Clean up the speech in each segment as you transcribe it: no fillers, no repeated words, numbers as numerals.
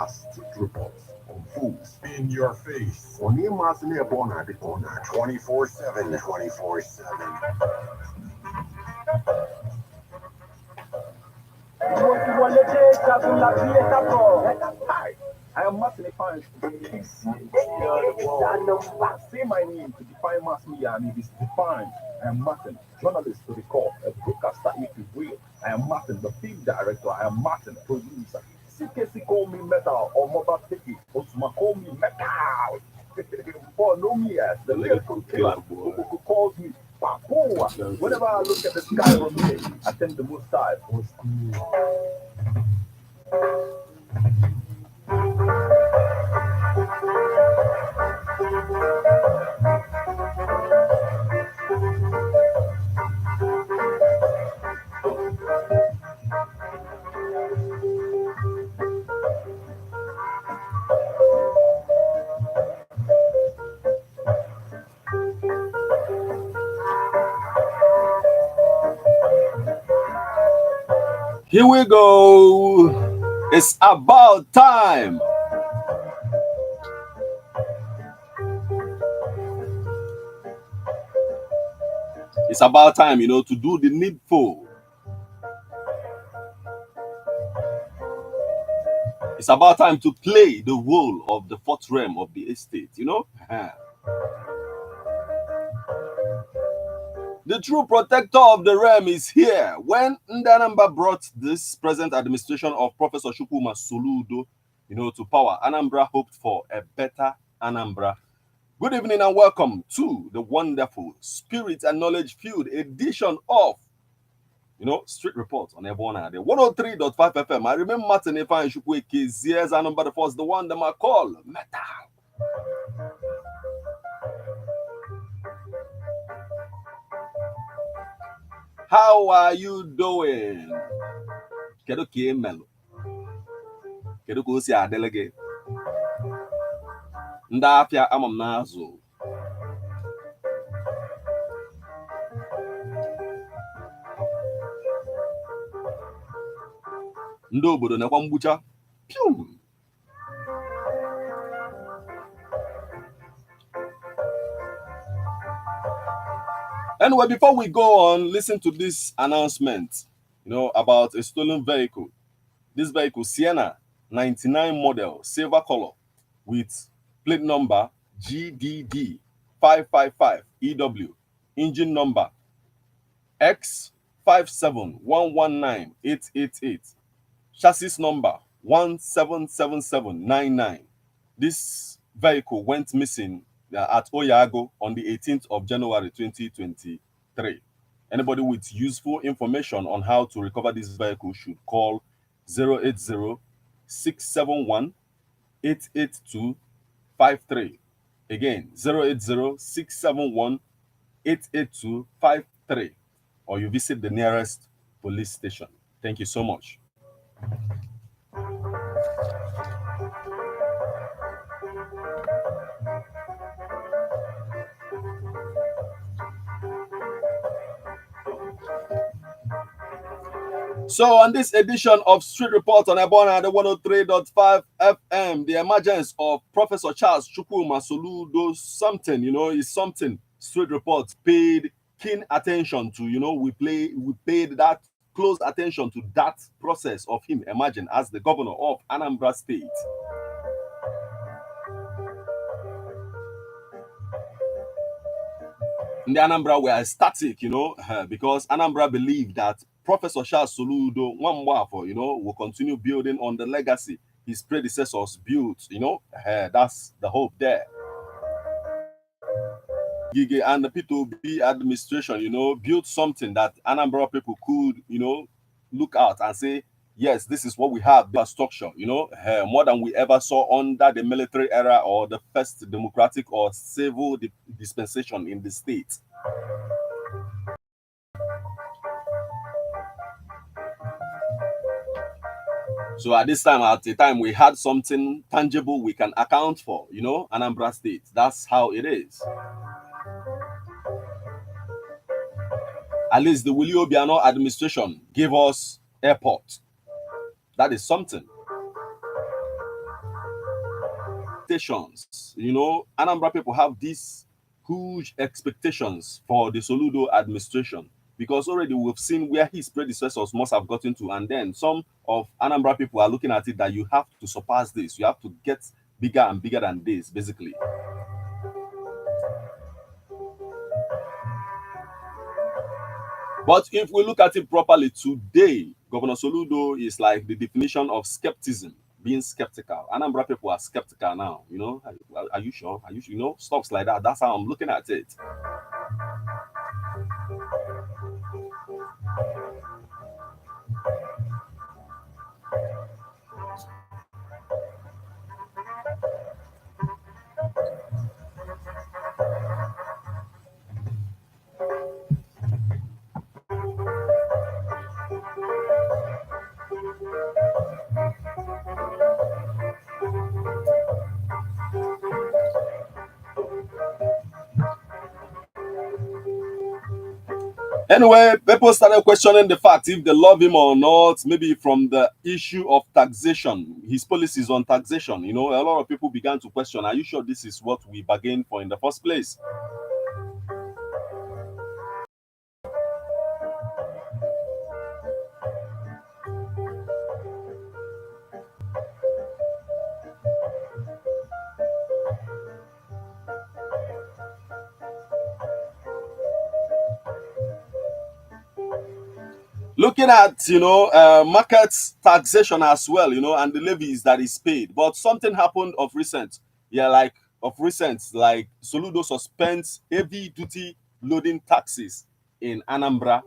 has strict reports on foods in your face. On nnamdikanu 24/7, 24/7. Hi, I am Martin Efan. Say my name to define mass media, and it is defined. I am Martin, journalist to the core, a broadcaster if you will. I am Martin, the film director. I am Martin, producer. CKC call me metal or mobile ticket. Osuma call me metal. For no me as the lyrical killer who calls me Papua. Whenever I look at the sky from here, I thank the most high for school. Here we go. It's about time. It's about time, to do the needful. It's about time to play the role of the fourth realm of the estate, The true protector of the realm is here. When Anambra brought this present administration of Professor Chukwuma Soludo, to power, Anambra hoped for a better Anambra. Good evening and welcome to the wonderful, spirit and knowledge-filled edition of, Street Report on Ebona, the 103.5 FM. I remember Martin Efan Shukwe KZ's Anambra the first, the one that I call Metal. How are you doing? Kedu ka emelu? Kedu ka o si adịlị gị? Ndị afịa ama m n'azụ. Ndị obodo na-ekwa mgbucha. Pium. Anyway, before we go on, listen to this announcement, about a stolen vehicle. This vehicle, Sienna 99 model, silver color, with plate number GDD 555 EW, engine number X571198888, chassis number 177799. This vehicle went missing at Oyago on the 18th of January 2023. Anybody with useful information on how to recover this vehicle should call 080-671-88253. Again, 080-671-88253. Or you visit the nearest police station. Thank you so much. So on this edition of Street Report on Ebona, the 103.5 FM, the emergence of Professor Charles Chukwuma Soludo something, is something Street Report paid keen attention to. We paid that close attention to that process of him emerging as the governor of Anambra State. In the Anambra were ecstatic, because Anambra believed that Professor Charles Soludo, will continue building on the legacy his predecessors built, that's the hope there. Gige and the IPOB administration, built something that Anambra people could, look out and say, yes, this is what we have, the structure, more than we ever saw under the military era or the first democratic or civil dispensation in the state. So at this time, at the time, we had something tangible we can account for, Anambra State. That's how it is. At least the Willie Obiano administration gave us airport. That is something. expectations. You know, Anambra people have these huge expectations for the Soludo administration, because already we've seen where his predecessors must have gotten to, and then some of Anambra people are looking at it that you have to surpass this, you have to get bigger and bigger than this, basically. But if we look at it properly today, Governor Soludo is like the definition of skepticism, being skeptical. Anambra people are skeptical now. You know, are you sure? Are you, you know, stuff like that? That's how I'm looking at it. Anyway, people started questioning the fact if they love him or not, maybe from the issue of taxation, his policies on taxation. You know, a lot of people began to question, are you sure this is what we bargained for in the first place? Looking at, you know, market taxation as well, you know, and the levies that is paid. But something happened of recent. Yeah, like Soludo suspends heavy duty loading taxes in Anambra.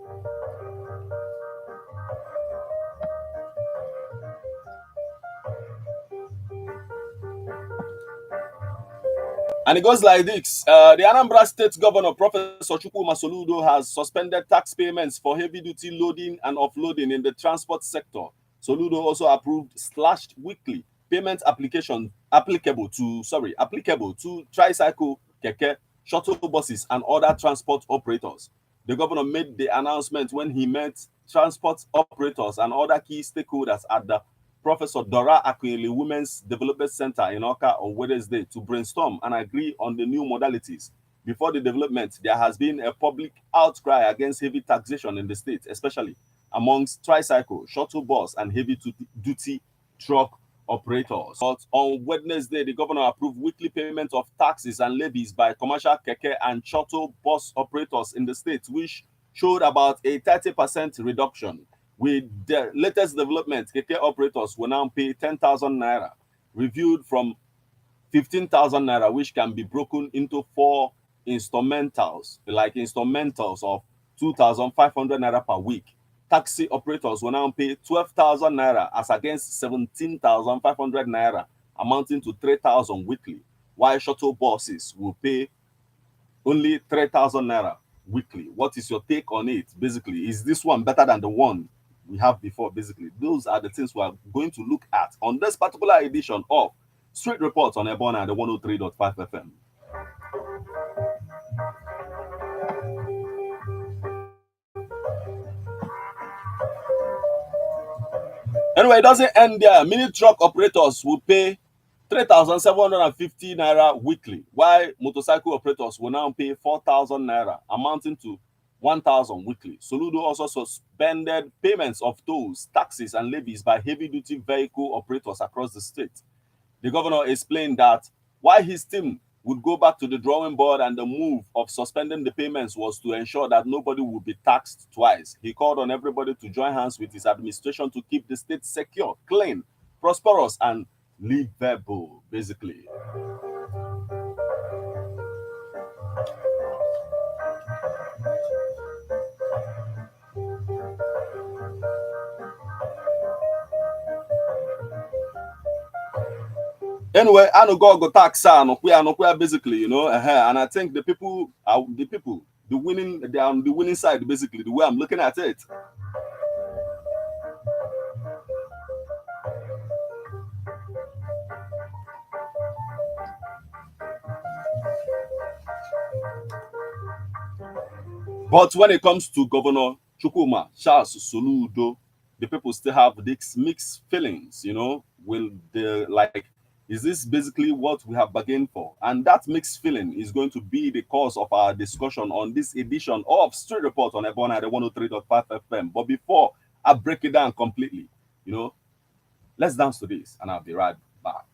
And it goes like this. The Anambra State Governor, Professor Soludo, has suspended tax payments for heavy-duty loading and offloading in the transport sector. Soludo also approved slashed weekly payment application applicable to tricycle, keke, shuttle buses, and other transport operators. The governor made the announcement when he met transport operators and other key stakeholders at the Professor Dora Akunyili Women's Development Center in Oka on Wednesday to brainstorm and agree on the new modalities. Before the development, there has been a public outcry against heavy taxation in the state, especially amongst tricycle, shuttle bus, and heavy-duty truck operators. But on Wednesday, the governor approved weekly payment of taxes and levies by commercial keke and shuttle bus operators in the state, which showed about a 30% reduction. With the latest development, keke operators will now pay 10,000 naira, reviewed from 15,000 naira, which can be broken into 4 instrumentals, like instrumentals of 2,500 naira per week. Taxi operators will now pay 12,000 naira as against 17,500 naira, amounting to 3,000 weekly, while shuttle buses will pay only 3,000 naira weekly. What is your take on it? Basically, is this one better than the one we have before? Basically, those are the things we are going to look at on this particular edition of Street Reports on Ebona and the 103.5 FM. Anyway, it doesn't end there. Mini truck operators will pay 3,750 naira weekly, while motorcycle operators will now pay 4,000 naira, amounting to 1,000 weekly. Soludo also suspended payments of tolls, taxes, and levies by heavy-duty vehicle operators across the state. The governor explained that while his team would go back to the drawing board and the move of suspending the payments was to ensure that nobody would be taxed twice, he called on everybody to join hands with his administration to keep the state secure, clean, prosperous, and livable, basically. Anyway, I know go tax basically, you know, and I think the people are the winning, they are on the winning side, basically, the way I'm looking at it. But when it comes to Governor Chukwuma Charles Soludo, the people still have these mixed feelings, you know. Will the Is this basically what we have bargained for? And that mixed feeling is going to be the cause of our discussion on this edition of Street Report on Ebona at 103.5 FM. But before I break it down completely, let's dance to this and I'll be right back.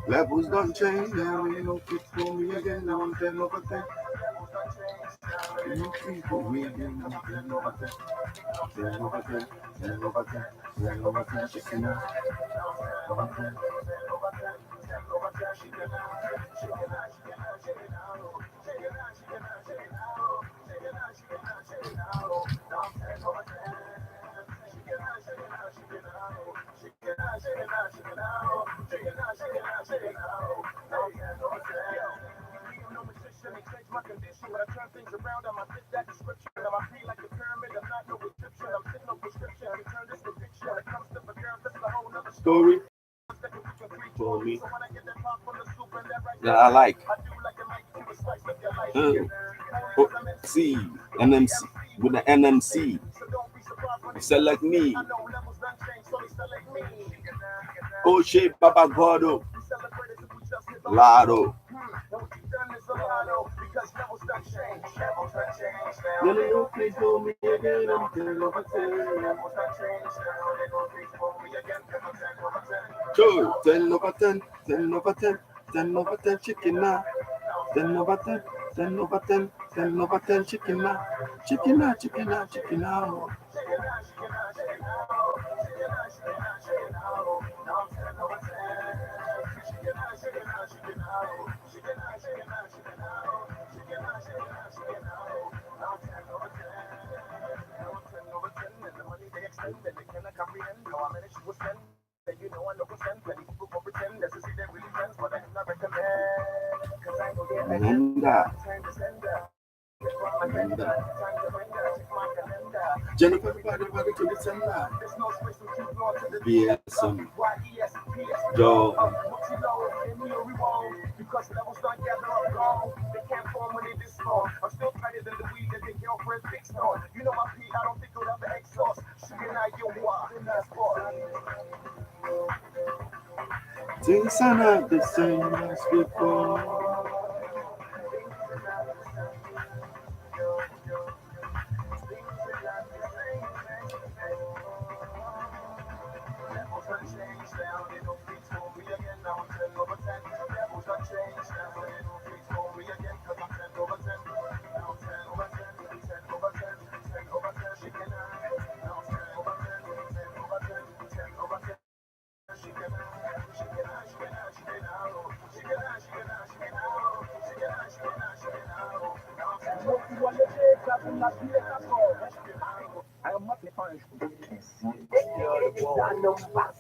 Levels don't change now, you know, fit for me again, now I'm 10 over 10. You fit for me again, now I'm 10 over 10. 10 over 10, 10 over 10, 10 over 10, chicken out. 10 over 10, 10 over 10, 10 over 10, chicken out. Chicken out, chicken out, chicken out. Chicken out, chicken out, chicken out. Chicken out, chicken out, chicken out. Now 10 over 10. Chicken out, chicken out, chicken out. Chicken out, chicken out, chicken out. Chicken out, chicken out, chicken out. Now 10 over 10. No magician, they change my condition. When I turn things around, I'ma fit that description. I'm a like the pyramid, I'm not no Egyptian. I'm sitting no prescription. I turn this to fiction. When it comes to the girls, that's a whole nother story. For me. Yeah, I like. See, NMC with the NMC. Select me. Oh shit, Papa Gordo. Lado. Please do me again. I'm 10 over 10. Sure, 10 over 10, 10 over 10, 10 over 10, chicken now. 10 over 10, 10 over 10, 10 over 10, chicken now. Chicken now, chicken now, chicken now. You know I know consent, many people go pretend that see they really friends, but I not recommend. Cause I know they're time to send Jennifer, everybody to the sender. There's no space to keep going to the BSM. Joe. Because levels don't gather up long. They can't form when they this small. I'm still tighter than the weed that their girlfriend fixed on. You know my P, I don't think it'll ever exhaust. Sugar now, you walk in that spot. Things are not the same as before. Levels don't change now, they don't fix for me again. Now I'm 10 over 10. Levels don't change now, they don't fix for me again. Cause I'm 10 over 10. Now I'm 10 over 10, 10 over 10, 10 over 10, chicken out. Now I'm 10 over 10, 10 over 10, 10 over 10. Chicken out, chicken out, chicken out, chicken out. Chicken out, chicken out, chicken out. Chicken out, chicken out, chicken out. Now I'm 10 over 10. I am not defined.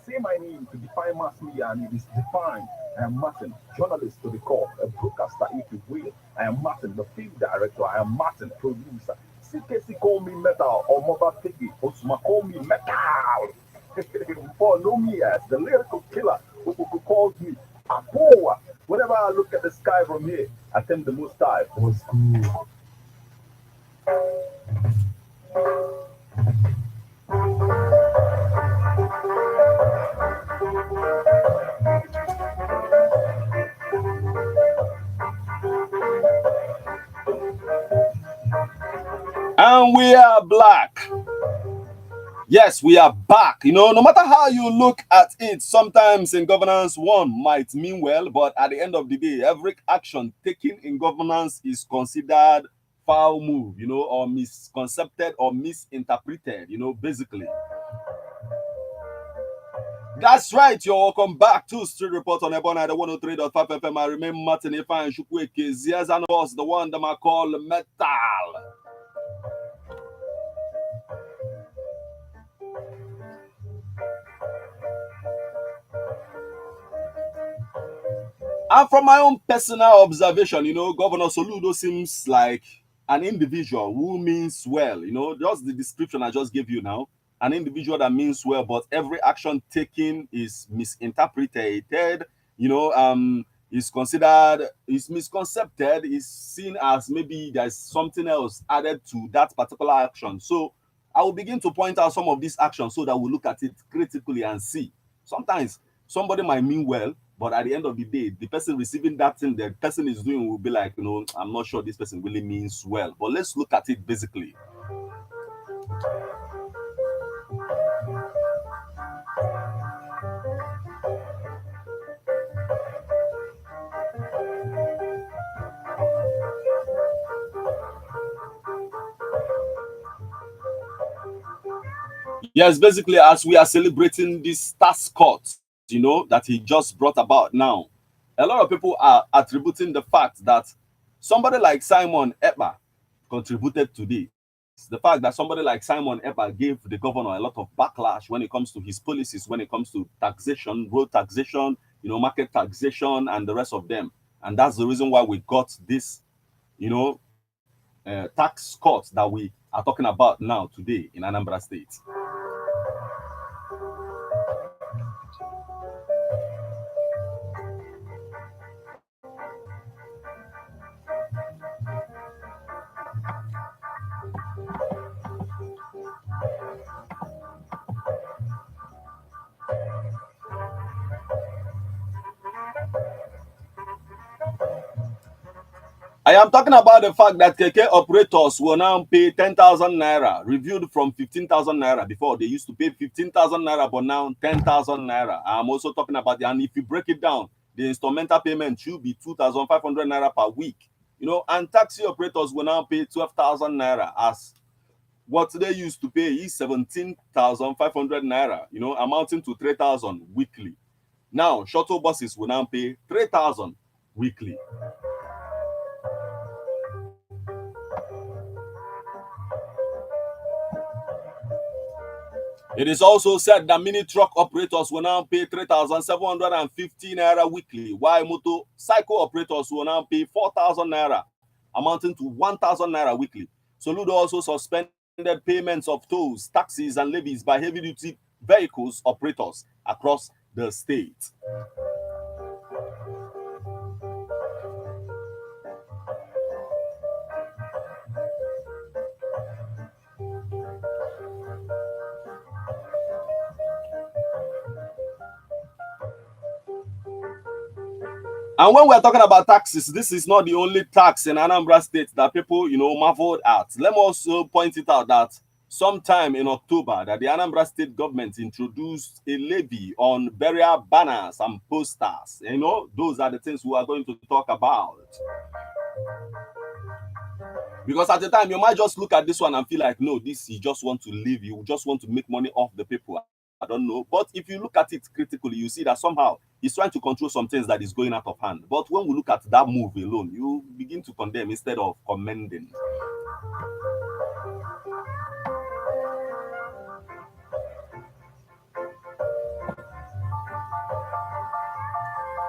Say my name to define mass media and it is defined. I am Martin, journalist to the core, a broadcaster if you will. I am Martin, the film director. I am Martin, producer. CKC call me metal or mobile piggy. Osuma call me metal. For know me as the lyrical killer who calls me Apoa. Whenever I look at the sky from here, I think the most time was good. And we are black. Yes, we are back. No matter how you look at it, sometimes in governance, one might mean well, but at the end of the day, every action taken in governance is considered foul move, or misconcepted or misinterpreted, basically. That's right. You're welcome back to Street Report on Ebona at 103.5 FM. I remain Martin Ifa and Chukwueke Zias, and of course, the one that I call Metal. And from my own personal observation, Governor Soludo seems like an individual who means well, just the description I just gave you now. an individual that means well, but every action taken is misinterpreted, is considered, is misconcepted, is seen as maybe there's something else added to that particular action. So I will begin to point out some of these actions so that we look at it critically and see. Sometimes somebody might mean well, but at the end of the day, the person receiving that thing the person is doing will be like, I'm not sure this person really means well. But let's look at it basically. Yes, basically, as we are celebrating this task cut, that he just brought about now, a lot of people are attributing the fact that somebody like Simon Ekpa contributed to this. The fact that somebody like Simon Ekpa gave the governor a lot of backlash when it comes to his policies, when it comes to taxation, road taxation, market taxation, and the rest of them. And that's the reason why we got this, tax cut that we are talking about now today in Anambra State. I am talking about the fact that keke operators will now pay 10,000 naira, reviewed from 15,000 naira before. They used to pay 15,000 naira, but now 10,000 naira. I'm also talking about, and if you break it down, the instrumental payment should be 2,500 naira per week. And taxi operators will now pay 12,000 naira, as what they used to pay is 17,500 naira, amounting to 3,000 weekly. Now, shuttle buses will now pay 3,000 weekly. It is also said that mini truck operators will now pay 3,750 naira weekly, while motorcycle operators will now pay 4,000 naira, amounting to 1,000 naira weekly. Soludo also suspended payments of tolls, taxes, and levies by heavy-duty vehicles operators across the state. And when we're talking about taxes, this is not the only tax in Anambra State that people, marveled at. Let me also point it out that sometime in October, that the Anambra State government introduced a levy on burial banners and posters. Those are the things we are going to talk about. Because at the time, you might just look at this one and feel like, no, this you just want to live, you just want to make money off the people. I don't know. But if you look at it critically, you see that somehow he's trying to control some things that is going out of hand. But when we look at that move alone, you begin to condemn instead of commending.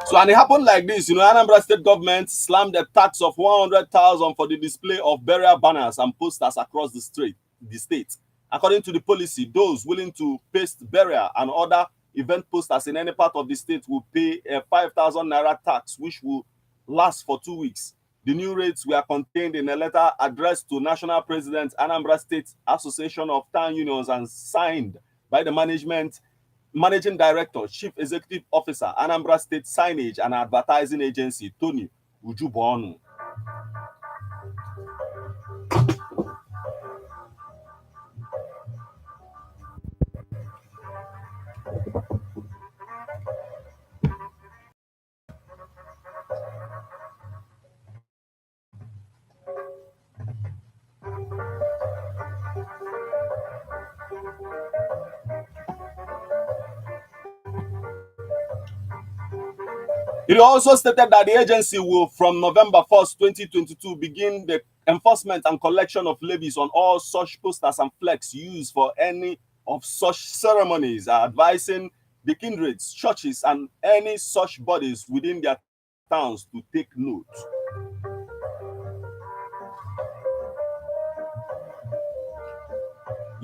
So, and it happened like this, Anambra State government slammed a tax of 100,000 for the display of burial banners and posters across the state. According to the policy, those willing to paste burial and other event posters in any part of the state will pay a 5,000 naira tax, which will last for 2 weeks. The new rates were contained in a letter addressed to National President, Anambra State Association of Town Unions, and signed by the Managing Director, Chief Executive Officer, Anambra State Signage and Advertising Agency, Tony Ujubonu. It also stated that the agency will, from November 1st, 2022, begin the enforcement and collection of levies on all such posters and flags used for any of such ceremonies, advising the kindreds, churches, and any such bodies within their towns to take note.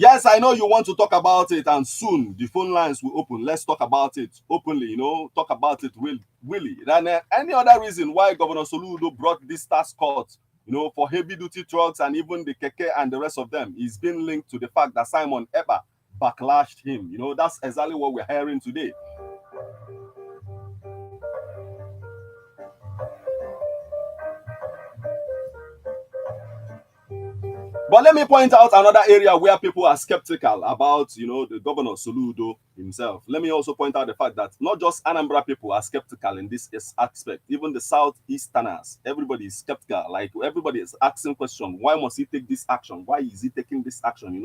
Yes, I know you want to talk about it, and soon the phone lines will open. Let's talk about it openly, talk about it really. And any other reason why Governor Soludo brought this task court, for heavy duty trucks and even the keke and the rest of them, is being linked to the fact that Simon Ekpa backlashed him. That's exactly what we're hearing today. But let me point out another area where people are skeptical about, the governor Soludo himself. Let me also point out the fact that not just Anambra people are skeptical in this aspect. Even the Southeasterners, everybody is skeptical. Like, everybody is asking questions. Why must he take this action? Why is he taking this action?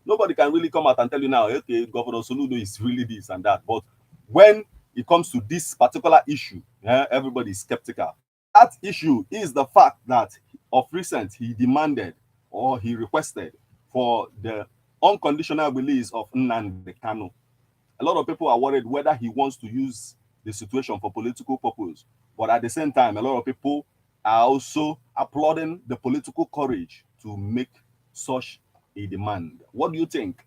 Nobody can really come out and tell you now, okay, Governor Soludo is really this and that. But when it comes to this particular issue, everybody is skeptical. That issue is the fact that of recent he demanded or he requested for the unconditional release of Nnamdikanu. A lot of people are worried whether he wants to use the situation for political purpose. But at the same time, a lot of people are also applauding the political courage to make such a demand. What do you think?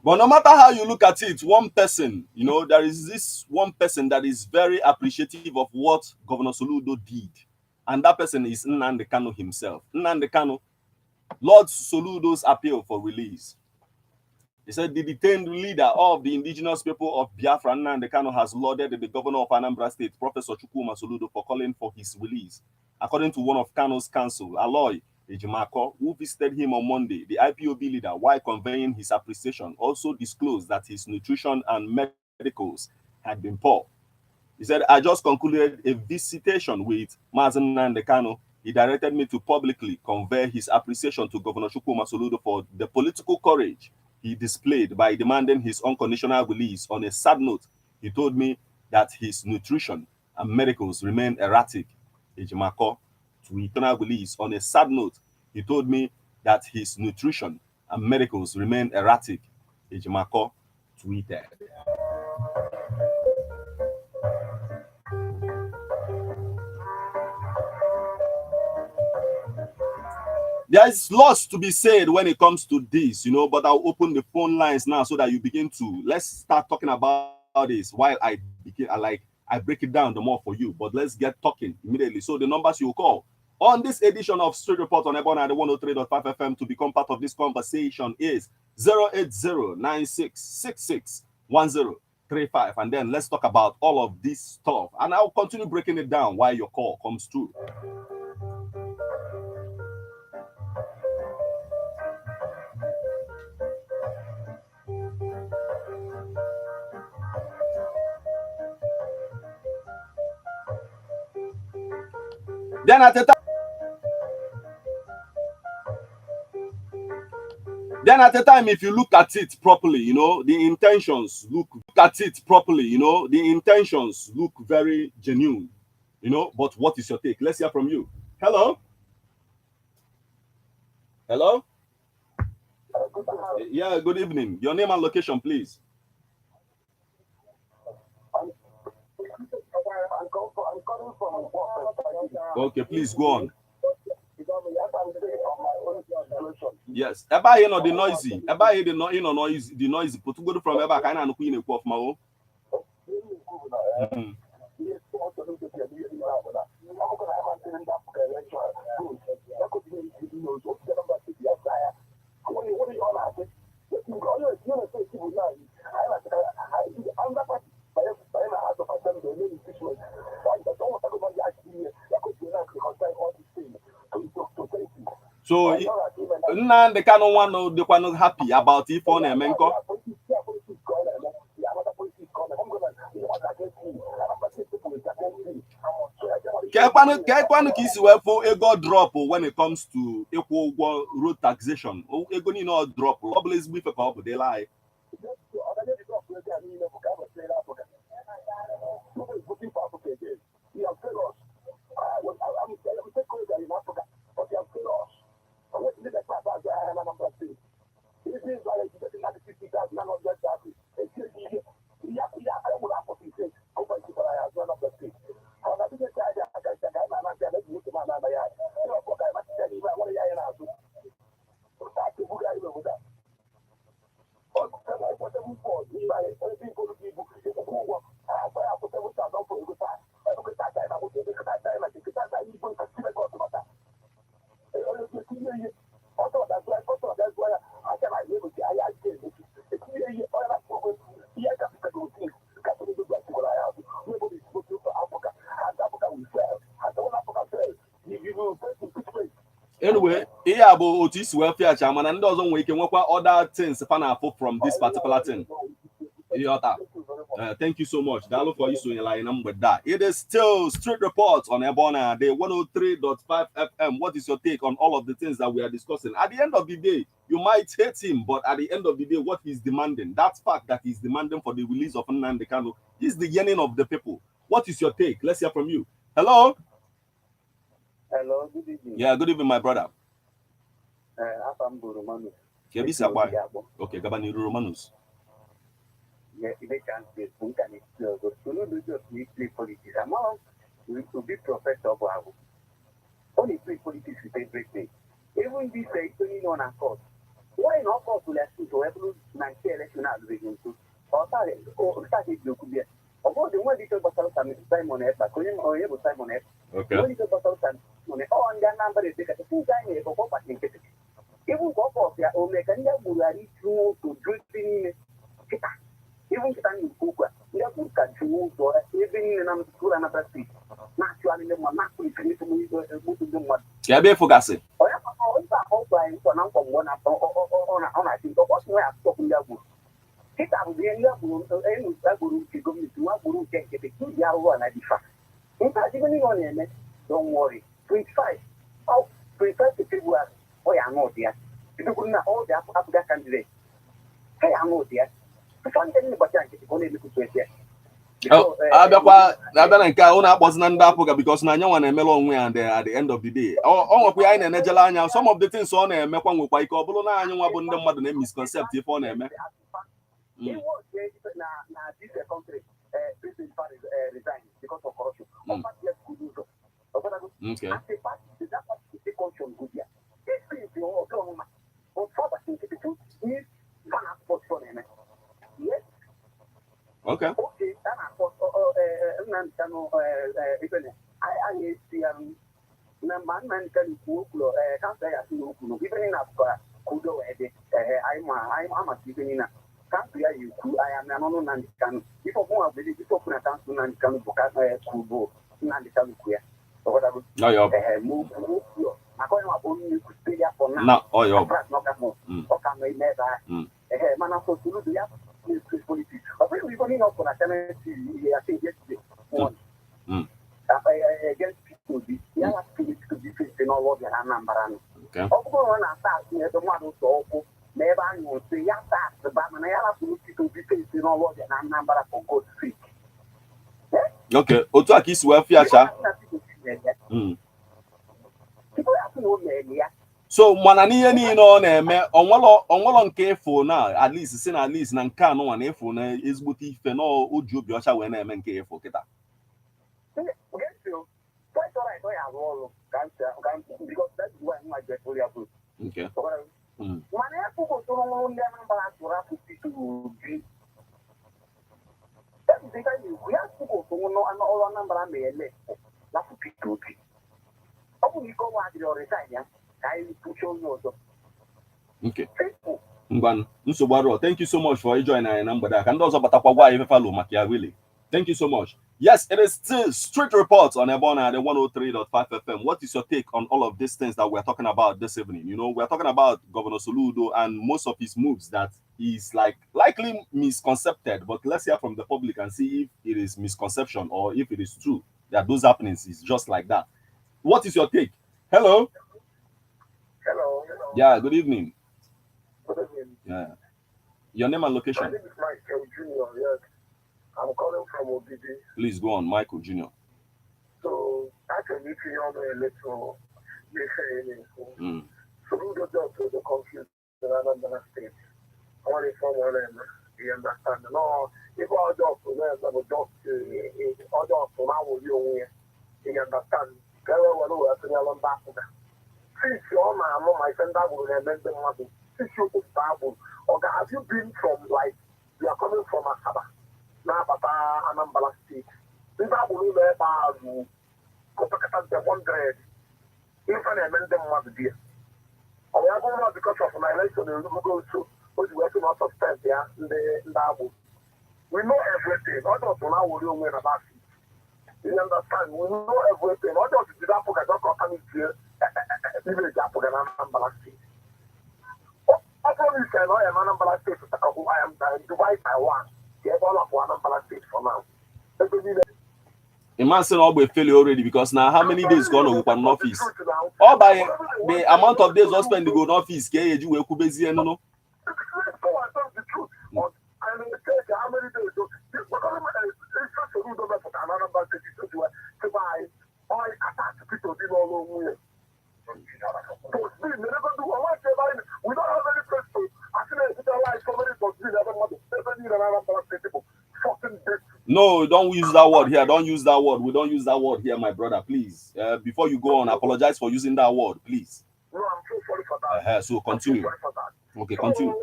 But no matter how you look at it, one person, there is this one person that is very appreciative of what Governor Soludo did. And that person is Nnamdikanu himself. Nnamdikanu, Lord Soludo's appeal for release. He said the detained leader of the indigenous people of Biafra, Nnamdikanu, has lauded the governor of Anambra State, Professor Chukwuma Soludo, for calling for his release. According to one of Kanu's counsel, Aloy Ejimako, who visited him on Monday, the IPOB leader, while conveying his appreciation, also disclosed that his nutrition and medicals had been poor. He said, I just concluded a visitation with Mazen Nnamdikanu. He directed me to publicly convey his appreciation to Governor Chukwuma Soludo for the political courage he displayed by demanding his unconditional release. On a sad note, he told me that his nutrition and medicals remain erratic. Ejimako, to eternal release. On a sad note, he told me that his nutrition and medicals remain erratic. Ejimako tweeted. There is lots to be said when it comes to this, but I'll open the phone lines now so that you begin to, let's start talking about this while I break it down the more for you. But let's get talking immediately. So the numbers you call on this edition of Street Report on Ebona 103.5 FM to become part of this conversation is 08096661035. And then let's talk about all of this stuff. And I'll continue breaking it down while your call comes through. Then at the time, if you look at it properly, the intentions look very genuine, but what is your take? Let's hear from you. Hello? Yeah, good evening. Your name and location, please. Okay, please go on. Yes. Eba you know the noisy. Eba you the noisy. The noisy. Put go from Eba kind of queen of my own. So Nnamdikanu one they not happy about if on a menko. Kekwana kisi wefo ego drop when it comes to equal road taxation. Oh, ego ni no drop. Always be for they lie. Anyway, here bụ otu isi wee fịa acha mana ndị ọzọ nwere ike nwekwa other things fa na-afụ from this particular thing. Thank you so much. Daalụ for isonyela anyị na mgbede a. It is still Street Report on Ebona Day 103.5 FM. What is your take on all of the things that we are discussing? At the end of the day, you might hate him, but at the end of the day, what he's demanding, that fact that he's demanding for the release of Nnamdikanu is the yearning of the people. What is your take? Let's hear from you. Hello? Hello, good evening. Yeah, good evening, my brother. Romanus. Okay, Gabani Romanus. Yeah, if they can say, Soludo just play politics. I'm all to be professor of our only play politics with everything. Even this is on a course. Why not course will have to every 90 election as we go to? Or started to be about the one little bottle simonekpa, or able simonekpa. Okay. One little bottle simonekpa, on the number is the full time of what I think. Even go for the Omega Bulari to drink in even standing Kuka, we have to catch you or even in anambrastate. Naturally, the one not to do what. Yeah, be focusing. Or I'm from one up on I think, what's where I'm talking about. Hit up the end of the Guru to go to one Guru can get a 2 year one at the fact. In fact, even on the don't worry. 25. Oh, 25 people are. Oh, I'm not there. You don't know all the African candidates. Hey, I'm not there. abịa nke a na-akpọzina ndị apụga because na anya nwa na-emela onwe ya at the end of the day ọ nwekwa ya anyị na-enejela anya some of the things ọ na-emekwa nwekwa ike ọ bụrụ na anyị nwa bụ ndị mmadụ na-emisconcept ife ọ na-eme. Okay. Okay, against people, you have to be facing all of the Anambra. Okay. Never will say, yes, the Batman, I have to be facing all of the Anambra for God's sake. Okay, otu aka isi wee fịa acha. So mana n'ihe niile ọ na-eme onwelo nke efu na at least si na at least na nke anụnwa na efu na ezigbote ife na o ji obi ọcha wee na-eme nke efu kịta. Okay. Okay. Ngwan, thank you so much for joining anyị na mgbede a. Ka ndị ọzọ batakwa gwa anyị follow maka ya really. Thank you so much. Yes, it is still Street Reports on Ebona at 103.5 FM. What is your take on all of these things that we're talking about this evening? You know, we're talking about Governor Soludo and most of his moves that is likely misconcepted. But let's hear from the public and see if it is misconception or if it is true that those happenings is just like that. What is your take? Hello. Hello. Yeah, good evening. Good evening. Yeah. Your name and location? My name is Michael Jr. Yes. I'm calling from OBD. Please go on, Michael Jr. So, actually, if you know a little, you say, Soludo just to the confused in anambrastate. Only someone you understand. No, if all jobs to learn, I would just all jobs to now will you understand. Very well, I think I'm back. Since your mom, my friend, I will remember what since you could travel. Or have you been from you are coming Anambra State. These are all the bars who competence the 100. Even amend them was dear. I am going because of my election in Lugo, which we have not suspend there in the Nabu. We know everything. Others will now win about it. You understand? We know everything. Others did not forget what coming here. Even if I forget Anambra State. I promise you, I am Anambra State. I am Dubai, Taiwan. Get all of Anambra State for now. Imagine all we fail already because now how many days gone to open office? All by the amount of days we spend to go to office, get you will busy and no. No, don't use that word here. Don't use that word. We don't use that word here, my brother. Please, before you go on, apologize for using that word, please. No, I'm so sorry for that. So continue. Okay, continue.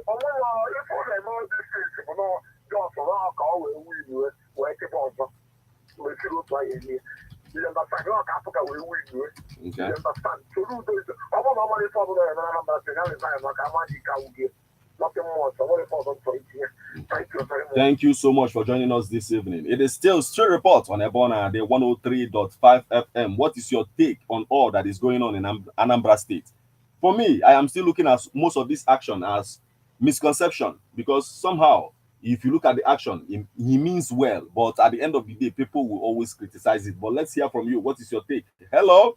Thank you so much for joining us this evening. It is still Straight Report on Ebona, the 103.5 FM. What is your take on all that is going on in Anambra State? For me, I am still looking at most of this action as misconception because somehow, if you look at the action, he means well, but at the end of the day, people will always criticize it. But let's hear from you. What is your take? Hello?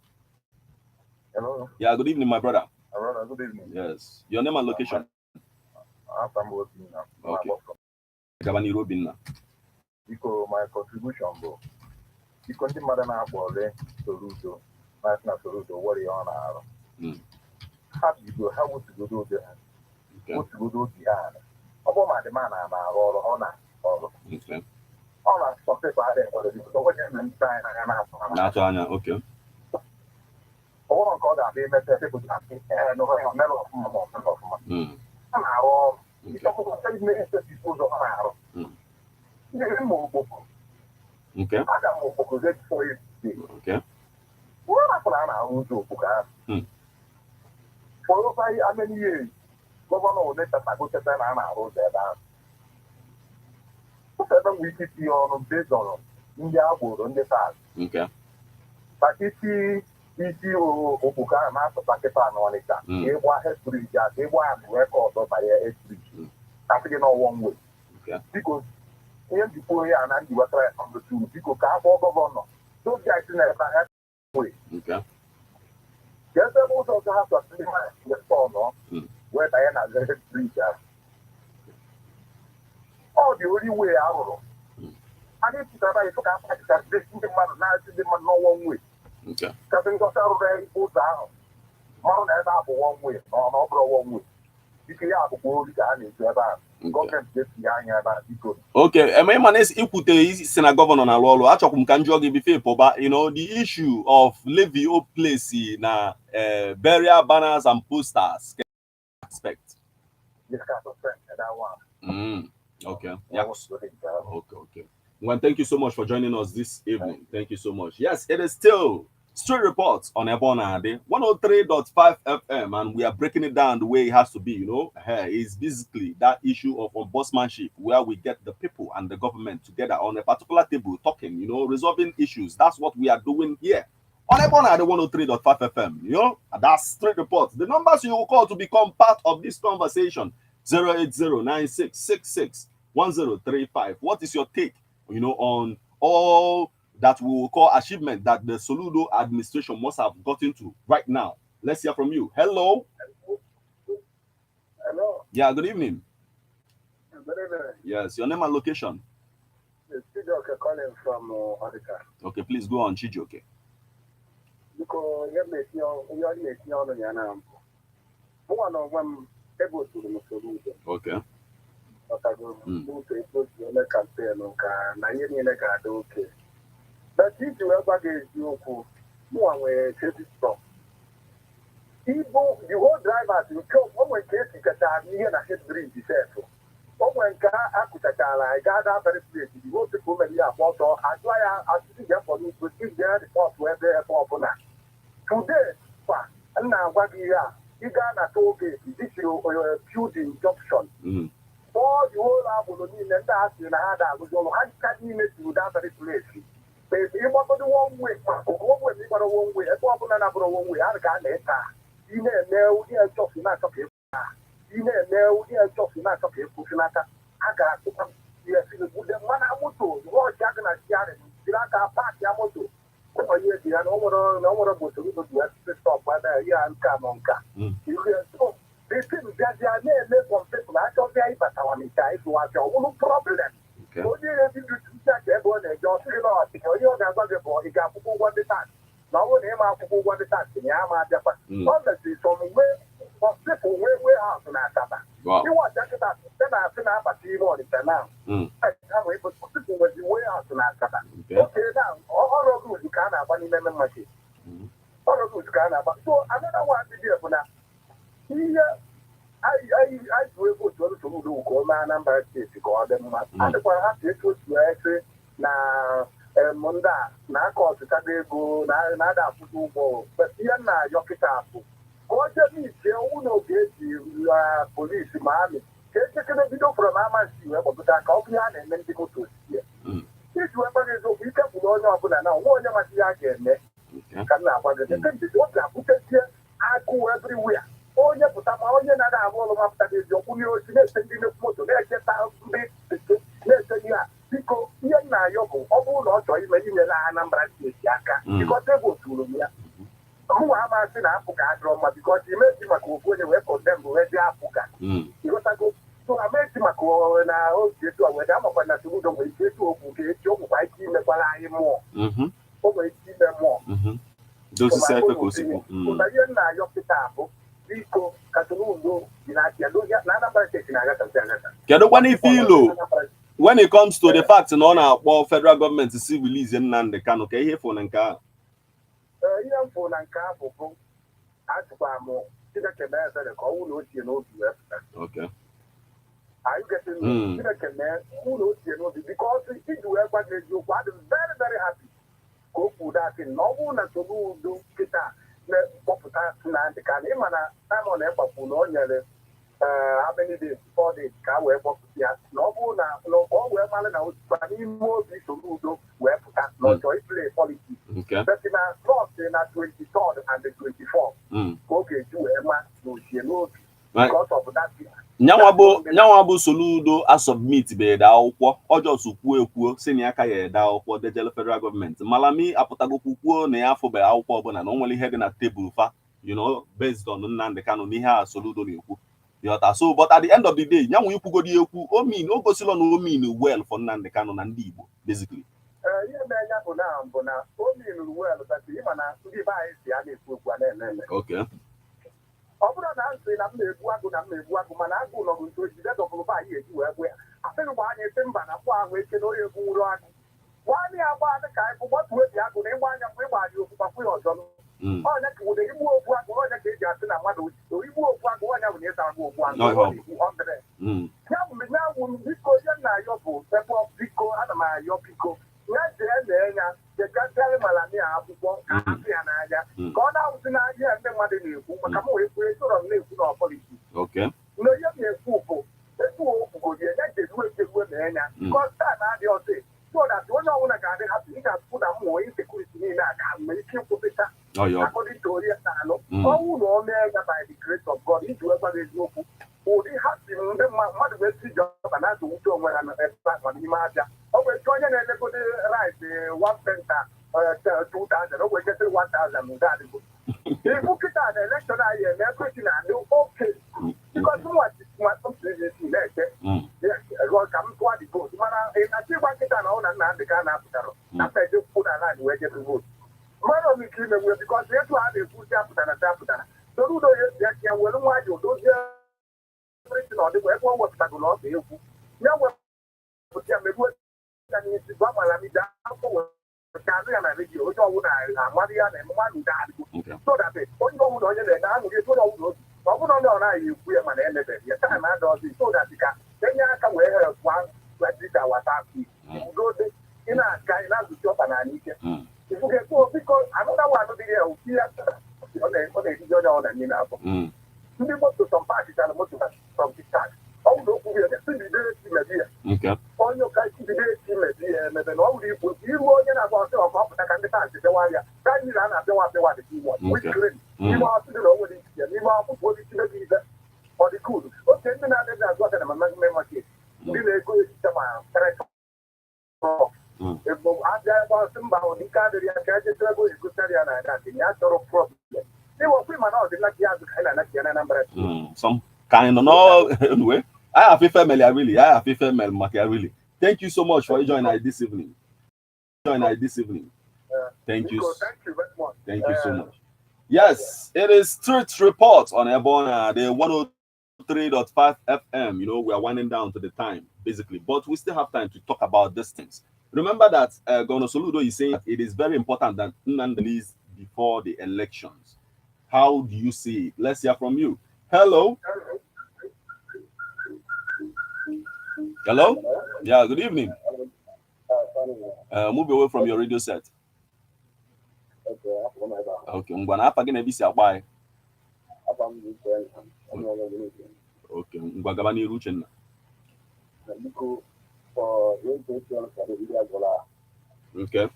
Hello. Yeah, good evening, my brother. Good evening. Yes. Your name and location? Okay. Because my contribution, bro. Because the mother now bole Soludo, national Soludo, what you on our. How you go? How would you go there? What you go do there? About my demand and our honor. Okay. All our success are there already. So what you mean? Okay. All on call that they met people to ask me, no, I'm Okay. Okay. For how many years? Governor will let us go to the seven weeks on based on India board on the side. Okay. But if isi Obuka master packet on it, they were history, they were record by a history. I think no one way. Okay. Because here before and you were trying on the two, because governor, those guys never had way. Okay. Yes, I also have to see the storm, where Diana is history. Oh, the only way out. I need to try to get this in the man, now it's the man no one way. Okay. Because I already put down. More than that for 1 week, no, 1 week. You can have a good okay, my man is equity Senate governor na lolo. Achokum kanjo give before poba, you know, the issue of levy or place na burial banners and posters. Expect. Yes, that one. Okay. Yes. Okay. Well, thank you so much for joining us this evening. Thank you so much. Yes, it is still Straight Reports on Ebona, 103.5 FM, and we are breaking it down the way it has to be, you know. It's basically that issue of ombudsmanship where we get the people and the government together on a particular table talking, you know, resolving issues. That's what we are doing here on Ebona, 103.5 FM, you know. That's Straight Reports. The numbers you will call to become part of this conversation, 08096661035. What is your take, you know, on all that we will call achievement that the Soludo administration must have gotten to right now? Let's hear from you. Hello. Hello. Yeah, good evening. Good evening. Yes, your name and location. It's Chijoke calling from Odika. Okay, please go on, Chijoke. Because okay. But if you ever get you people, the whole drivers, you come when case you get near the head bridge, you say so. When car, I could I got that very place, you go to Kumelia, ask you how that was all. How can you make you that very place? You want to do one way, one way, you got a one way, a problem and another one way. I can't let that. You know, you're talking about okay. You know, you're talking about okay. I got to come. Yes, the one I want to, what Jack and I share, you like our party, I want to. Oh, yes, I know what to do to stop whether you are come on car. You hear so. They think that they are made from people. I don't care if I want to die to watch your own problem. So you have to check everyone and just figure out because you're not going to go. You got to go one the time. Now, when you have to go one the time, you have to honestly, some way of people way out in that. You want that, then I think I have a team on it now. I can't wait for people with the way out in that. Okay, now, all of you can't have any membership. All of you can't have. So, another one to do for that. I do go to Soludo Succumbs because them and the one have to say na Munda na cause Saturday go na that football but here na Yokita go just me say who no get the police man take the video from Mama see but that copy and then go to here this weapon is we can put on now one of my again can na what the thing what put here I go everywhere. Oh, yeah, but I'm only another all of after this. You're sending the photo. Let's get out to this. Let's say, yeah, because you're not your own. Oh, no, so you may be an anambrastate because they go to me. Who am I saying? I forgot drama because you made him a go when you work on them where they are. Because I go, so I made him a go and I will get to a wedding of a natural way to get your white team and buy more. Over them more. Those are safe. When it comes to the facts and on our federal government to see release nnamdikanu, okay, here for Nanka. For Nanka, okay. Are you getting because if you ever get you very, very happy. Go for that in novel and to do guitar. I'm on Ekpa for how many days? 4 days. Can we work here? No, we're malling out, but in more Soludo, where no choice play policy. Okay. But in our cross in our 23rd and the 24th. Okay, to Emma, no, because of that. Nyawabu Soludo a submit be da akwụkwọ ọjọọ sukwu ekwuo si na aka ya da akwụkwọ dejele federal government malami apụtago kwuo na ya afọ be akwụkwọ ọbụla na onwere ihe dị na table fa based on nnamdikanu n'ihe a Soludo na-ekwu yọta so but at the end of the day nyanwa ikwugodi ekwu o mean o gosilo na o mean well for nnamdikanu na ndị Igbo basically ihe na-enya bụ na o mean well but ịma na ndị be anyị si a na-ekwu okwu a na-eme okay. Ọ bụrụ na nsị na m na-egbu agụ mana agụ nọgụ nso jide dọkụrụ ba anyị eji wee gwe ya asịrị gba anyị ete mba na kwụ ahụ eke na onye egwu nwụrụ agụ nwaanyị agba adị ka anyị bụ gbatuo eji agụ na ịgba anya mgbe ịgba anyị okwukwa ya ọzọ onye ka wụde igbu okwu agụ onye ka eji asị na mmadụ igbu okwu agụ onye bụ na ịta agụ okwu agụ ya bụ mgbe ya wụ biko onye na-ayọ bụ ebe biko ana m ayọ biko ya jee na-enya jegasịarị malami akwụkwọ ka hapụ ya n'anya ka ọ na-awụzi n'ahịa ndị mmadụ na-ekwu maka m wee kwue chọrọ m na-ekwu na politiks na onye na-ekwu bụ ekwu okwugo ya enye jeruo na-enya ka ọ taa na-adị ọsị so that onye ọbụla ga-adị hapụ ị ga-atụpụ na mmụọ insekuriti niile a ka nwere ike ịkwụpụta according to onye na-anụ ọnwụ na ọ mee ya by the grace of God iji wee gwara eziokwu ụdị ha si ndị mmadụ wee si jọba na azụ nwute onwe ha na n'ime abịa ọ nwere ike onye na-elekọta rice 1 centa 2,000 o nwere 1,000 ụda adịgo ibu kịta na elekshọn anyị eme ekwesị na-adị oke bikọs nwatụmsi na-eche ka m tụọ dị vootu mana na-achọ ịgba nkịta na ọ na nnamdikanu apụtara na peje kwụ na land wee jebe vootu mmadụ nwere ike imenwe bikọs etu ha na-ekwu si apụtara Soludo ya were nwayọọ dozie na ọdịgwa ebe ọ wepụtago na ọ ga-ekwu ya wepụta ya megbuo ya n'isi gwa malamide akwụkwọ wepụta anụ ya na redio onye ọbụla amadị ya na mmadụ ụda adịgo so that onye ọbụla onye na-ede aṅụrị etu onye ọbụla obi ọ bụrụ na ọ naghị ekwu ya mana emebeghị ya taa na-ada ọzọ so that ka enye aka wee helpụ dịka watapụ udozi ị na-aga ị na-azụchi ọba na ike ifuga biko anụdawa anụdịghị ya ofu ya ọ na-ediji onye ọbụla nye n'afọ ndị moto sọmpaachịtara moto from the start ọ bụ na okwu ya esi bidoro si mebi ya onye onye ụka chibide esi mebe na ọ bụrụ ikwu iru onye na-agba ọsọ ọkọ ọpụta ka ndị taasị dewa ya ka mmiri a na-apịawa apịawa dị iwu n'ime ọtụ dị na onwere isi ya n'ime akwụkwọ ozi chineke ibe ọ dị kuulu oche ndị na-adịghị azụ ọka na mmemme market ndị na-ego echiche ma ebo abịa gbasị mba ahụ dịka adịrị ya ka ejetere ego egosara ya na adị ya chọrọ problem ịwọkwe mana ọ dị na azụ ka anyị na-anachi ya na Anambra some kind of no anyway. I have a family, really. I have a family, really. Thank you so much for joining us this evening. Thank you. Thank you very much. Thank you so much. Yes, it is Street Report on Ebona, the 103.5 FM. You know, we are winding down to the time, basically, but we still have time to talk about these things. Remember that Governor Soludo is saying it is very important that Nnamdi leaves before the elections. How do you see it? Let's hear from you. Hello. Hello? Yeah, good evening. Move away from your radio set. Okay, I'm going to have to be bye. Okay, I'm going to be ruching. Okay.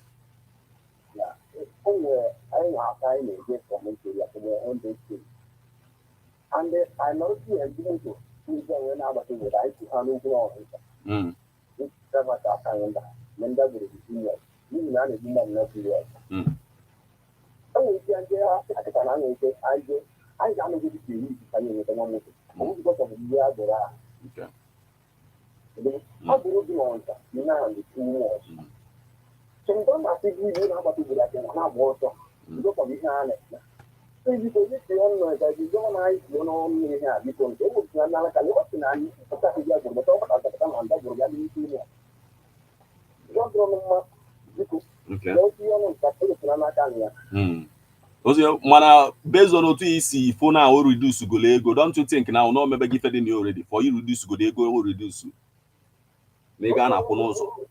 And I know you are going to when I was with IPOB. Mana based on what you see, for now or reduce go ego. Don't you think now no maybe give it already for you reduce go ego or reduce? Mega na ponoso.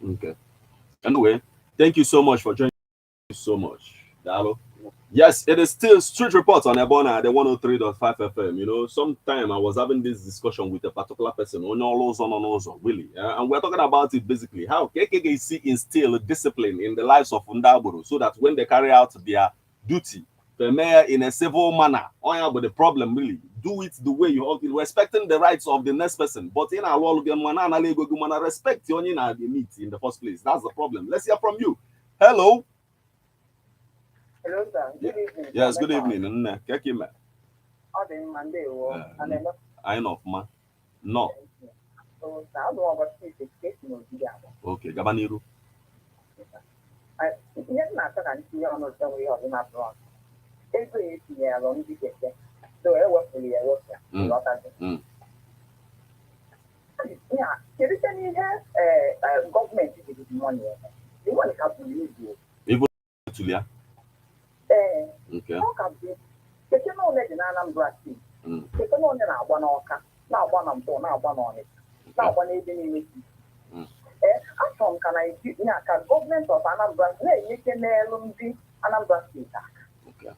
Okay. Anyway, thank you so much for joining. Thank you so much, Dalo. Yes, it is still Street Reports on Ebona, the 103.5 FM. You know, sometime I was having this discussion with a particular person, really, and we're talking about it basically how KKKC instill discipline in the lives of Ndaburu so that when they carry out their duty, the mayor in a civil manner. But the problem really, do it the way you ought to, respecting the rights of the next person. But in our world, respect your meet in the first place. That's the problem. Let's hear from you. Hello. Hello, sir. Good evening. Yes, good evening. I know, ma. No. Okay, Gabaniru. Government money. The money can be used. Even to okay. Take no let in anambrastate. Take no let na one oka. Now one on phone, now one on it. Now one even in it. Atom can I do government of Anambra you can be anambrastate. Okay.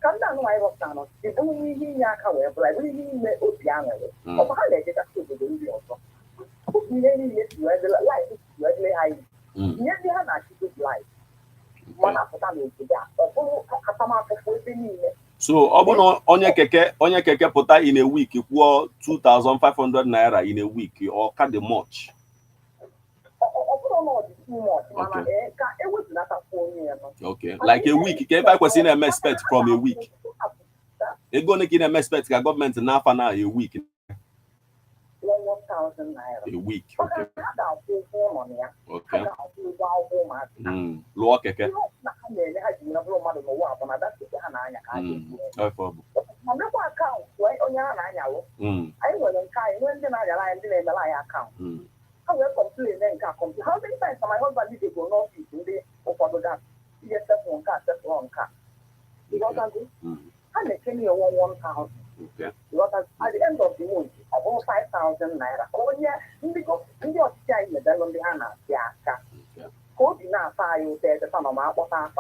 Come down my rock down. You don't need yaka where, but I really need Opiano. Of how they get a to the movie also. Put me any life, regularly high. Yes, they have actually life. So, onye keke put in a week equal 2,500 naira in a week or cut the much. Okay, like a week. If I was in a expect from a week, they go to a expect government now for now a week. 1,000 naira a week. Okay. Okay. Lower keke. I will complain then complain. How many times my husband did go not fit in the for that? Yes, that's one car, that's one car. You know what I'm saying? I make me 1,000. Okay. Because at the end of the month, about 5,000 naira. Oh yeah, because in the outside, the Belombiana, Yaka. Code now, I said the son of my papa.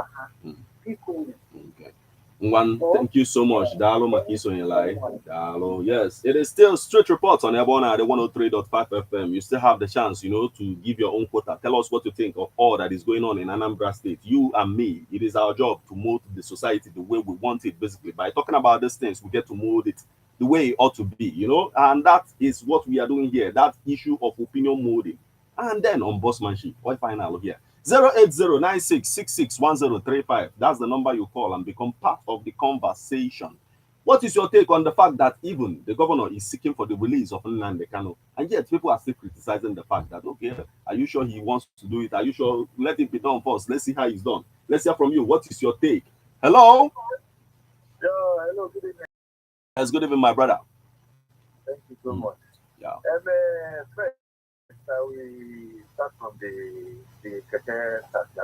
Okay. One, thank you so much. Dalo Makiso in line. Dalo, yes. It is still straight reports on Ebona, the 103.5 FM. You still have the chance, you know, to give your own quota. Tell us what you think of all that is going on in Anambra State. You and me, it is our job to mold the society the way we want it, basically. By talking about these things, we get to mold it the way it ought to be, you know, and that is what we are doing here. That issue of opinion molding. And then on bossmanship, what final here? 08096661035. That's the number you call and become part of the conversation. What is your take on the fact that even the governor is seeking for the release of Nnamdikanu, and yet people are still criticizing the fact that, okay, are you sure he wants to do it? Are you sure? Let it be done first. Let's see how it's done. Let's hear from you. What is your take? Hello? Hello, good evening. Yes, good evening, my brother. Thank you so much. Yeah. First, we start from the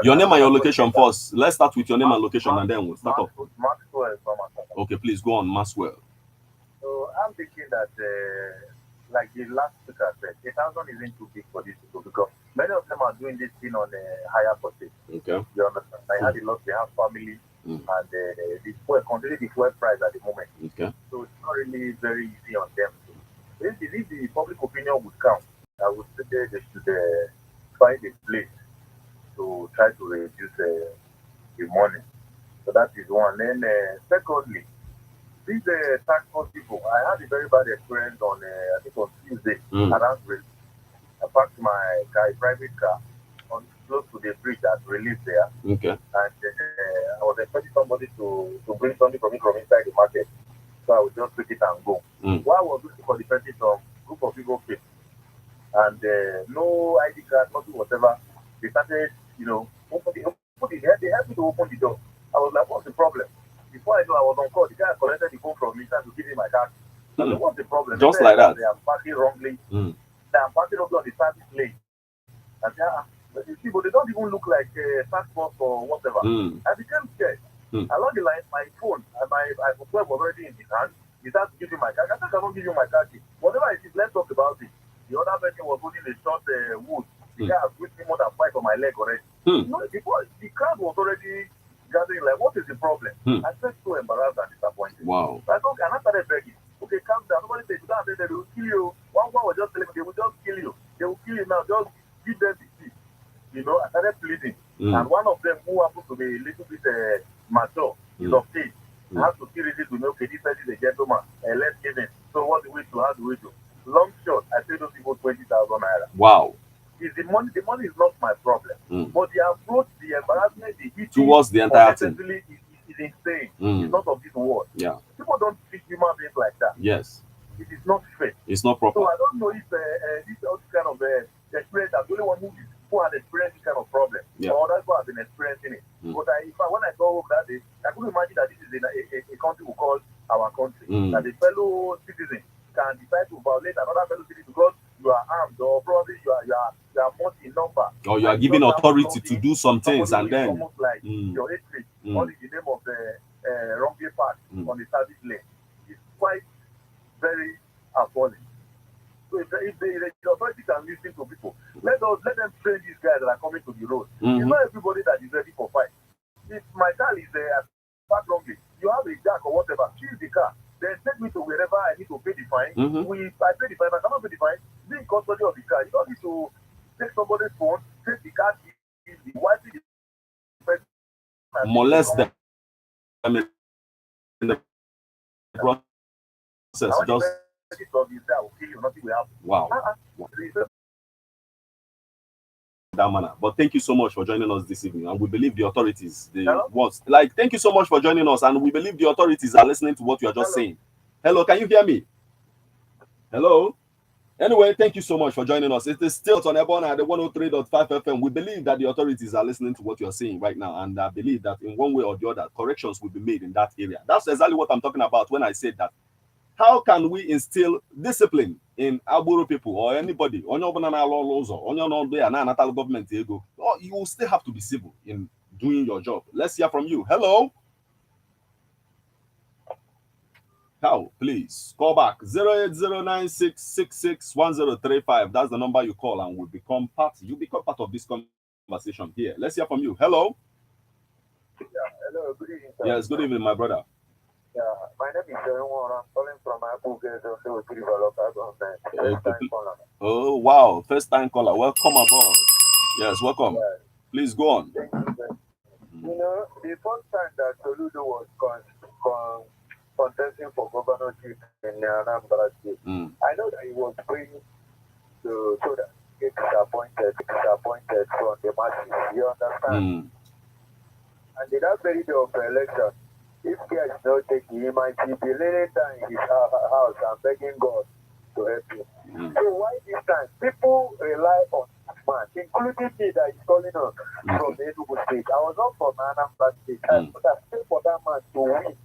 your name and your location first. Let's start with your name and location, and then we'll start off. Maxwell from Okay, please go on, Maxwell. So I'm thinking that, like the last speaker said, 8,000 isn't too big for these people because many of them are doing this thing on a higher purchase. Okay. You understand? I had a lot, they have family, and the fuel, considering the fuel price at the moment. Okay. So it's not really very easy on them. If the public opinion would count, I would say they should find a place to try to reduce the money. So that is one. Then, secondly, these tax force people, I had a very bad experience on, I think on Tuesday, around Bridge. I parked my car, a private car, on close to the bridge that released there. Okay. And I was expecting somebody to bring something from inside the market. So I would just pick it and go. While I was looking for the person, some group of people came. And no ID card, nothing, whatever. They started, you know, they helped me to open the door. I was like, what's the problem? Before I know, I was on call. The guy collected the phone from me, started to give me my card. I said, what's the problem? Just like that. They are parking wrongly. They are parking wrongly on the service lane. And but you see, but they don't even look like tax force or whatever. I became scared. Along the line, my phone and my iPhone was already in his hand. He started to give me my card. I said, I don't give you my card. Whatever it is, let's talk about it. The other person was holding a short wood. The guy has whipped me more than 5 on my leg already. You know, before the crowd was already gathering, like, what is the problem? I felt so embarrassed and disappointed. Wow. So I thought, and I started begging. Okay, calm down. Nobody said, they will kill you. One was just telling me, they will just kill you. They will kill you now. Just give them the seat. You know, I started pleading. And one of them who happened to be a little bit mature, is of age. I have to see reason to know, okay, this person is a gentleman. Let's give him. So what do we do? How do we do? Long shot, I paid those people 20,000 naira. Wow. Is the money is not my problem. But the approach, the embarrassment, the hitting towards the entire thing is insane. It's not of this world. Yeah. People don't treat human beings like that. Yes. It is not fair. It's not proper. So I don't know if this kind of experience, I'm the only one who had experienced this kind of problem. Yeah. Or other people have been experiencing it. But when I go over that day, I couldn't imagine that this is a country we call our country. That a fellow citizen can decide to violate another fellow citizen because you are armed or probably you are much in number. Or you are giving authority to do some things and then almost like your hatred, all in the name of the wrongly part on the service lane. It's quite very appalling. So if the authority can listen to people, let them train these guys that are coming to the road. It's not everybody that is ready for fight. If my car is parked wrongly, you have a jack or whatever, choose the car. Then take me to wherever I need to pay the fine. I pay the fine. I cannot pay the fine. Be in custody of the car. You don't need to take somebody's phone, take the car, the wife, molest them. I mean, in the process, just wow. That manner. But thank you so much for joining us this evening, and we believe the authorities, thank you so much for joining us, and we believe the authorities are listening to what you are just saying. Hello, can you hear me? Hello. Anyway, thank you so much for joining us. It is still on Ebona at the 103.5 FM. We believe that the authorities are listening to what you are saying right now, and I believe that in one way or the other, corrections will be made in that area. That's exactly what I'm talking about when I said that. How can we instill discipline in Aburu people or anybody? You will still have to be civil in doing your job. Let's hear from you. Hello. How? Please call back 08096661035. That's the number you call and will become part. You become part of this conversation here. Let's hear from you. Hello. Yeah, hello, good evening, sir. Yes, good evening, my brother. Yeah, my name is Jerome. I'm calling from IPOB, also to develop government. First time caller. Oh, wow. First time caller. Welcome aboard. Yes, welcome. Yeah, Please go on. thank you, sir. You know, the first time that Soludo was contesting for governorship in Anambra State, I know that he was praying to so that he get disappointed from the masses. You understand? And in that very day of the election, if care is not taken, he might be laying down in his house and begging God to help him. So why this time people rely on that man, including me that is calling on from the Enugu State? I was not from Anambra State. I would have prayed for that man to win.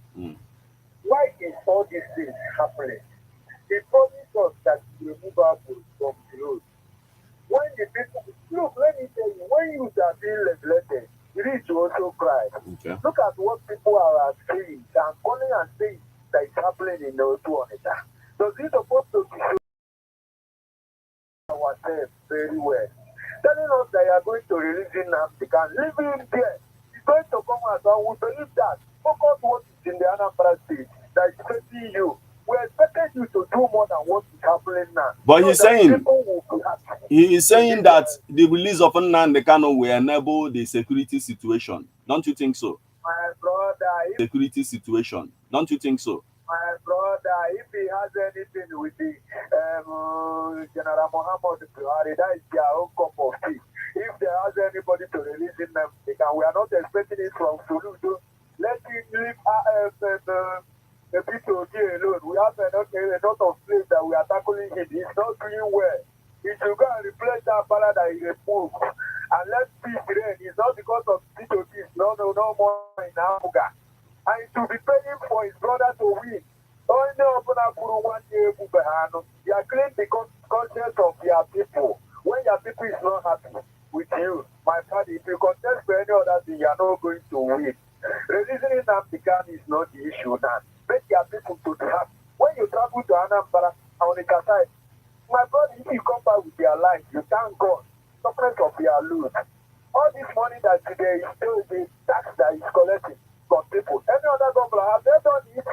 Why is all these things happening? He promised us that he will move out from the road. When the people look, let me tell you, when you are being neglected, you need to also cry. Okay. Look at what people are saying and calling and saying that is happening in the Otuoneta. So this is supposed to be ourselves very well. Telling us that you are going to release nnamdikanu, leave him there. He's going to come as well. We believe that. Focus what is in the Anambra State that is facing you. We expected you to do more than what is happening now. But so he's saying he is saying Yes, that the release of nnamdikanu will enable the security situation. Don't you think so? my brother, Security situation. Don't you think so? my brother, if he has anything with the General Muhammad Buhari, that is their own cup of tea. If there has anybody to release in them, we are not expecting it from Soludo. Let him leave the people here alone. We have a lot of slaves that we are tackling him. He's not doing well. He should go and replace that fella that he removed. And let peace reign. It's not because of P2P. No more in Africa. And he should be paying for his brother to win. Only open up for 1 year. They are cleaning the conscience of their people. When your people is not happy with you, my father, if you contest for any other thing, you are not going to win. Releasing nnamdikanu is not the issue now. Make your people to be happy. When you travel to Anambra, on the side, my brother, if you come back with your life, you thank God. Suffering of your loot. All this money that today is still the tax that is collecting from people. Any other government, have they done it?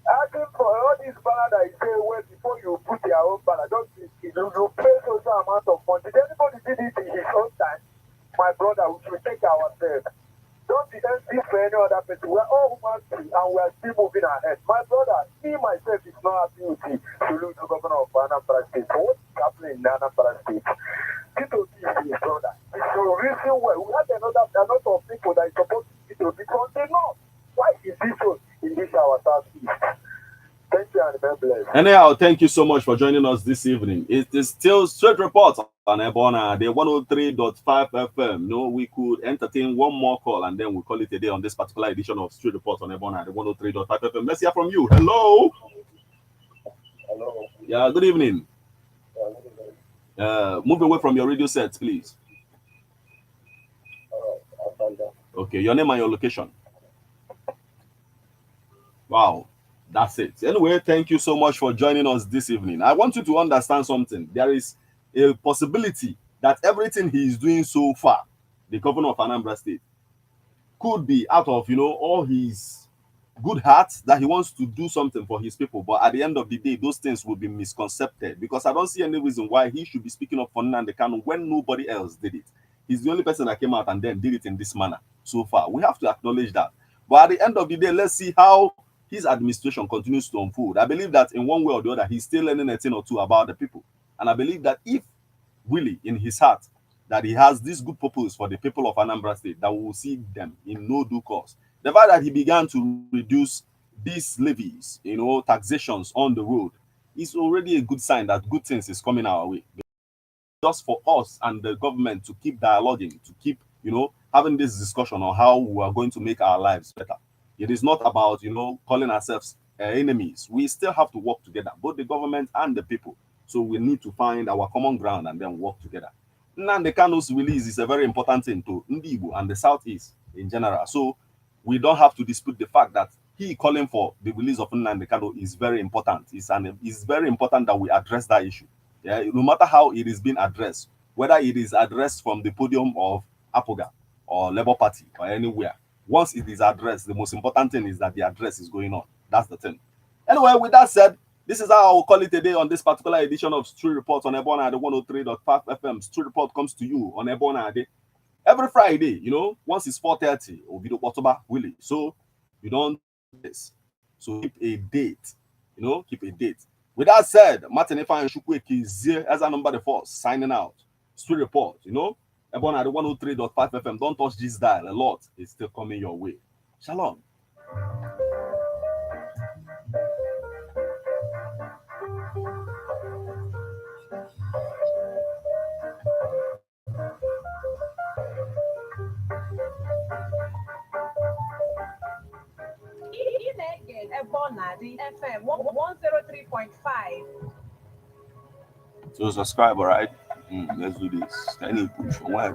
Asking for all this banner that is saying, well, before you put your own banner, don't you pay those amount of money. Did anybody did it in his own time? My brother, we should take ourselves. Don't be empty for any other person. We're all human beings and we're still moving ahead. My brother, me myself is not happy with the Soludo governor of Anambra State. So what's happening in Anambra State? P2P is his brother. It's the reason why we had a lot of people that is supposed to be P2P because they know why is this so in this our southeast. Thank you and God bless. Anyhow, thank you so much for joining us this evening. It is still Straight Report on Ebona, the 103.5 FM. No, we could entertain one more call and then we'll call it a day on this particular edition of Straight Report on Ebona, the 103.5 FM. Let's hear from you. Hello. Hello. Yeah, good evening. Move away from your radio set, please. Okay, your name and your location. Wow. That's it. Anyway, thank you so much for joining us this evening. I want you to understand something. There is a possibility that everything he is doing so far, the governor of Anambra State, could be out of, all his good heart that he wants to do something for his people. But at the end of the day, those things will be misconcepted because I don't see any reason why he should be speaking up for nnamdikanu when nobody else did it. He's the only person that came out and then did it in this manner so far. We have to acknowledge that. But at the end of the day, let's see how his administration continues to unfold. I believe that in one way or the other, he's still learning a thing or two about the people. And I believe that if really in his heart that he has this good purpose for the people of Anambra State, that we will see them in no due course. The fact that he began to reduce these levies, taxations on the road, is already a good sign that good things is coming our way. Just for us and the government to keep dialoguing, to keep, having this discussion on how we are going to make our lives better. It is not about, calling ourselves enemies. We still have to work together, both the government and the people. So we need to find our common ground and then work together. Nnamdikanu's release is a very important thing to Ndi Igbo and the Southeast in general. So we don't have to dispute the fact that he calling for the release of Nnamdikanu is very important. It's very important that we address that issue. Yeah, no matter how it is being addressed, whether it is addressed from the podium of APOGA or Labour Party or anywhere, once it is addressed, the most important thing is that the address is going on. That's the thing. Anyway, with that said, this is how I will call it a day on this particular edition of Street Report on Ebona at 103.5 FM. Street Report comes to you on Ebona every Friday, once it's 4:30, or video Botoba Willie. So you don't this. So keep a date, keep a date. With that said, Martin Efa and Shukweki is here as a number the force, signing out. Street Report, Ebona at 103.5 FM. Don't touch this dial. A lot is still coming your way. Shalom. FM 103.5. So subscribe, all right? Let's do this. Can you push? Why?